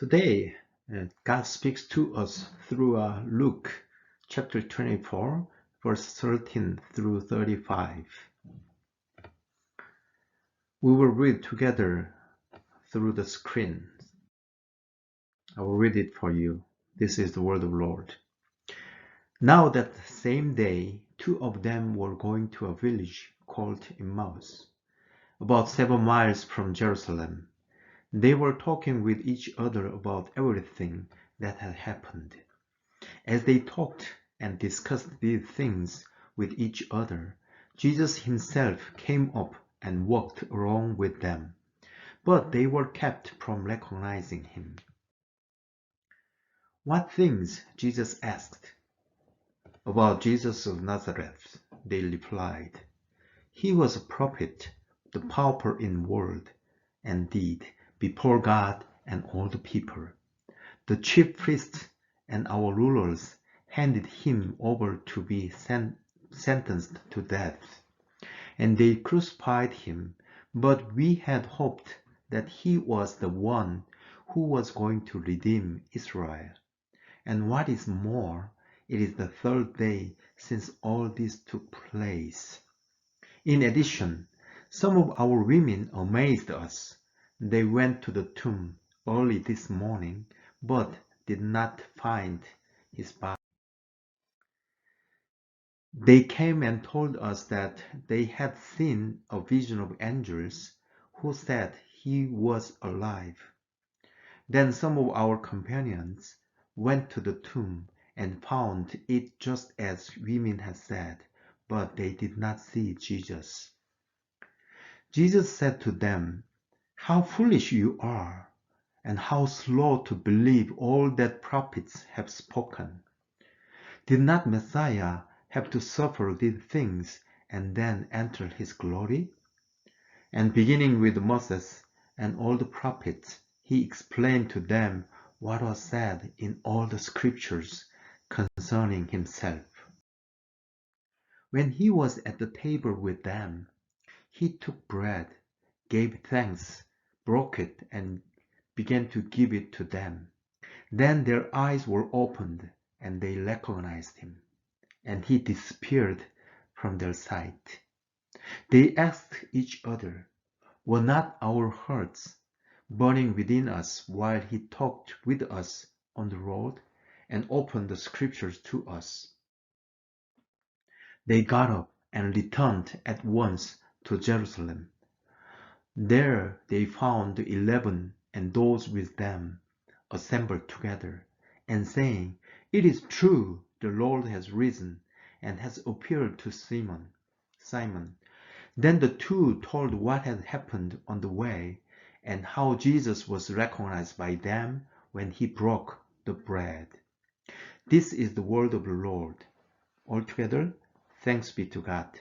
Today, God speaks to us through Luke chapter 24, verse 13 through 35. We will read together through the screen. I will read it for you. This is the word of the Lord. Now that same day, two of them were going to a village called Emmaus, about 7 miles from Jerusalem. They were talking with each other about everything that had happened. As they talked and discussed these things with each other, Jesus himself came up and walked along with them, but they were kept from recognizing him. What things? Jesus asked. About Jesus of Nazareth, they replied. He was a prophet, the powerful in word and deed before God and all the people. The chief priests and our rulers handed him over to be sentenced to death, and they crucified him. But we had hoped that he was the one who was going to redeem Israel. And what is more, it is the third day since all this took place. In addition, some of our women amazed us. They went to the tomb early this morning, but did not find his body. They came and told us that they had seen a vision of angels who said he was alive. Then some of our companions went to the tomb and found it just as women had said, but they did not see Jesus. Jesus said to them, "How foolish you are, and how slow to believe all that prophets have spoken. Did not Messiah have to suffer these things and then enter his glory?" And beginning with Moses and all the prophets, he explained to them what was said in all the scriptures concerning himself. When he was at the table with them, he took bread, gave thanks, broke it, and began to give it to them. Then their eyes were opened, and they recognized him, and he disappeared from their sight. They asked each other, "Were not our hearts burning within us while he talked with us on the road and opened the scriptures to us?" They got up and returned at once to Jerusalem. There they found the 11 and those with them assembled together, and saying, "It is true, the Lord has risen and has appeared to Simon." Then the two told what had happened on the way and how Jesus was recognized by them when he broke the bread. This is the word of the Lord. Altogether, thanks be to God.